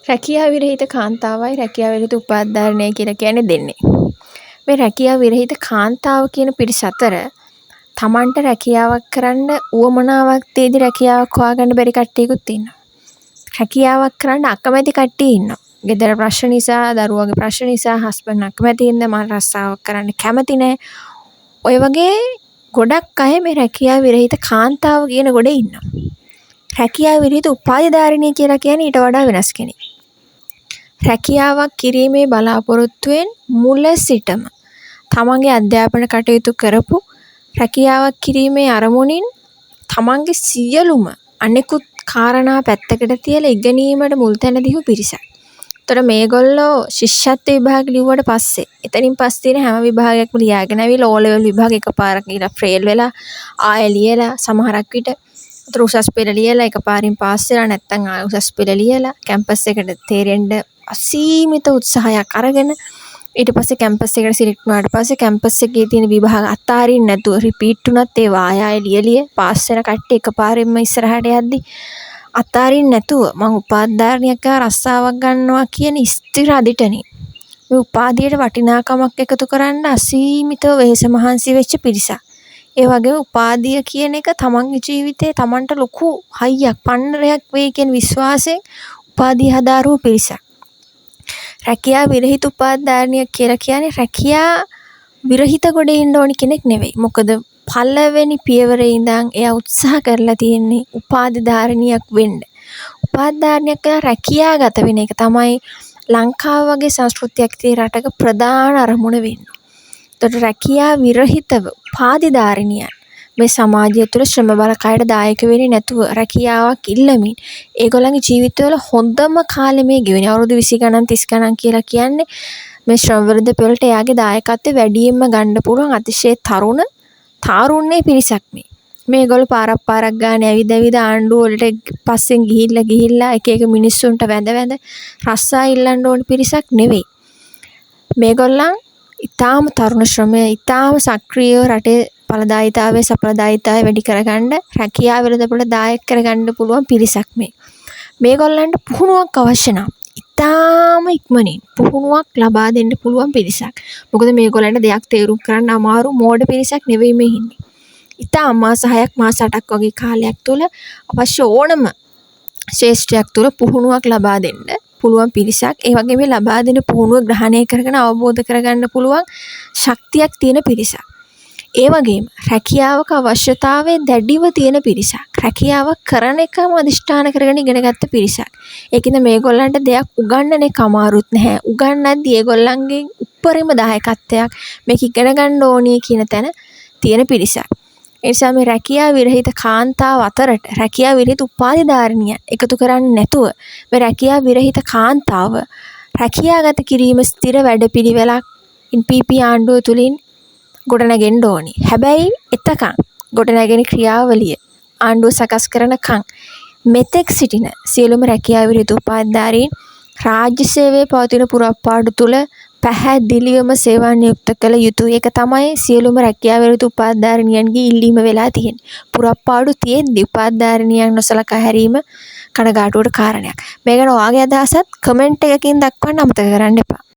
රැකියා විරහිත කාන්තාවයි රැකියා විරහිත උපාධිධාරිණියයි කියලා කියන්නේ දෙන්නේ. මේ රැකියා විරහිත කාන්තාව කියන පිරිස අතර තමන්ට රැකියාවක් කරන්න උවමනාවක් තියදී රැකියාවක් හොයාගන්න බැරි කට්ටියකුත් ඉන්නවා. රැකියාවක් කරන්න අකමැති කට්ටිය ඉන්නවා. ගෙදර ප්‍රශ්න නිසා, දරුවගේ ප්‍රශ්න නිසා හස්බන්ඩ් අකමැති ඉඳ මම රස්සාවක් කරන්න කැමති නැහැ. ඔය වගේ ගොඩක් අය මේ රැකියා විරහිත කාන්තාව කියන ගොඩේ ඉන්නවා. රැකියා විරහිත උපාධිධාරිණිය කියලා කියන්නේ ඊට වඩා වෙනස් කෙනෙක්. රැකියාවක් කිරීමේ බලාපොරොත්තුවෙන් මුල සිටම තමන්ගේ අධ්‍යාපන කටයුතු කරපු රැකියාවක් කිරීමේ අරමුණින් තමන්ගේ සියලුම අනෙකුත් කාරණා පැත්තකට තියලා ඉගෙනීමට මුල් තැන දීපු පිරිසක්. ඒතර මේගොල්ලෝ ශිෂ්‍යත්ව විභාග ලිව්වට පස්සේ එතනින් පස්සේ තියෙන හැම විභාගයක්ම ලියාගෙන ආවිලා ඕ ලෙවල් විභාග එකපාරක් ඊළඟ ෆේල් වෙලා ආයෙ ලියලා සමහරක් විට උතර උසස් පෙළ ලියලා එකපාරින් පාස් වෙලා නැත්නම් ආයෙ උසස් පෙළ ලියලා කැම්පස් එකට තේරෙන්න අසීමිත උත්සාහයක් අරගෙන ඊට පස්සේ කැම්පස් එකට සිලෙක්ට් වුණාට පස්සේ කැම්පස් එකේ තියෙන විභාග අතාරින්න නැතුව රිපීට් වුණත් ඒවා ආයෙ ලියලිය පාස් වෙන කට්ටිය එකපාරෙන්ම ඉස්සරහට යද්දි අතාරින්න නැතුව මම උපාධිධාරිණියක් රස්සාවක් ගන්නවා කියන ස්ථිර අදිටනේ මේ උපාධියට වටිනාකමක් එකතු කරන්න අසීමිතව වෙහෙස මහන්සි වෙච්ච පිරිසක්. ඒ වගේම උපාධිය කියන එක තමන්ගේ ජීවිතේ තමන්ට ලොකු හයියක් පන්නරයක් වෙයි කියන විශ්වාසයෙන් උපාධිය හදාරුව පිරිසක්. රැකියා විරහිත උපාධිධාරිණියක් කියලා කියන්නේ රැකියා විරහිත ගොඩේ ඉන්න ඕනි කෙනෙක් නෙවෙයි. මොකද පළවෙනි පියවරේ ඉඳන් එයා උත්සාහ කරලා තියෙන්නේ උපාධිධාරිණියක් වෙන්න. උපාධිධාරිණියක් කියලා රැකියාගත වෙන එක තමයි ලංකාව වගේ සංස්කෘතියක් තියෙන රටක ප්‍රධාන අරමුණ වෙන්නේ. ඒතකොට රැකියා විරහිතව උපාධිධාරිණියන් මේ සමාජය තුළ ශ්‍රම බලකායට දායක වෙන්නේ නැතුව රැකියාවක් ඉල්ලමින් ඒගොල්ලන්ගේ ජීවිතවල හොඳම කාලෙ මේ ගෙවන්නේ අවුරුදු 20 ගණන් 30 ගණන් කියලා කියන්නේ මේ ශ්‍රම විරුද්ධ පෙළට එයාගේ දායකත්වය වැඩියෙන්ම ගන්න පුළුවන් අතිශය තාරුණ්‍ය පිරිසක් මේ. මේගොල්ලෝ පාරක් ගානේ ඇවිද ආණ්ඩුව වලට පස්සෙන් ගිහිල්ලා එක එක මිනිස්සුන්ට වැඳ රස්සා ඉල්ලන්න ඕන පිරිසක් නෙවෙයි. මේගොල්ලන් ඊටාම තරුණ ශ්‍රමය ඊටාම සක්‍රියව රටේ ඵලදායීතාවය සඵලදායීතාවය වැඩි කරගන්න රැකියාව වලට දායක කරගන්න පුළුවන් පිරිසක් මේ. මේගොල්ලන්ට පුහුණුවක් අවශ්‍ය නම් ඊටාම ඉක්මනින් පුහුණුවක් ලබා දෙන්න පුළුවන් පිරිසක්. මොකද මේගොල්ලන්ට දෙයක් තේරුම් ගන්න අමාරු මෝඩ පිරිසක් නෙවෙයි මේ ඉන්නේ. ඊටාම මාස 6ක් මාස 8ක් වගේ කාලයක් තුළ අවශ්‍ය ඕනම ශ්‍රේෂ්ඨයක් තුළ පුහුණුවක් ලබා දෙන්න පුළුවන් පිරිසක්. ඒ වගේම ලබා දෙන පුහුණුව ග්‍රහණය කරගෙන අවබෝධ කරගන්න පුළුවන් ශක්තියක් තියෙන පිරිසක්. ඒ වගේම රැකියාවක අවශ්‍යතාවය දැඩිව තියෙන පිරිසක්. රැකියාවක් කරන එකම අදිෂ්ඨාන කරගෙන ඉගෙනගත්ත පිරිසක්. ඒකින්ද මේගොල්ලන්ට දෙයක් උගන්වන එක අමාරුත් නැහැ. උගන්වද්දී ඒගොල්ලන්ගේ උප්පරිම දායකත්වයක් මේක ඉගෙන ගන්න ඕනේ කියන තැන තියෙන පිරිසක්. ඒ නිසා මේ රැකියා විරහිත කාන්තාව අතරට රැකියා විරහිත උපාධිධාරිණිය එකතු කරන්නේ නැතුව මේ රැකියා විරහිත කාන්තාව රැකියාගත කිරීම ස්ථිර වැඩපිළිවෙලක් NPP ආණ්ඩුව තුලින් ගොඩනගෙන්න ඕනි. හැබැයි එතකන් ගොඩනැගෙන ක්‍රියාවලිය ආණ්ඩුව සකස් කරනකන් මෙතෙක් සිටින සියලුම රැකියා විරහිත උපාධිධාරීන් රාජ්‍ය සේවයේ පවතින පුරප්පාඩු තුල පැහැදිලිවම සේවා නියුක්ත කළ යුතුයි. ඒක තමයි සියලුම රැකියා විරහිත උපාධිධාරිණියන්ගේ ඉල්ලීම වෙලා තියෙන්නේ. පුරප්පාඩු තියෙද්දි උපාධිධාරිණියන් නොසලකා හැරීම කනගාටුවට කාරණයක්. මේ ගැන ඔයාගේ අදහසත් කමෙන්ට් එකකින් දක්වන්න අමතක කරන්න එපා.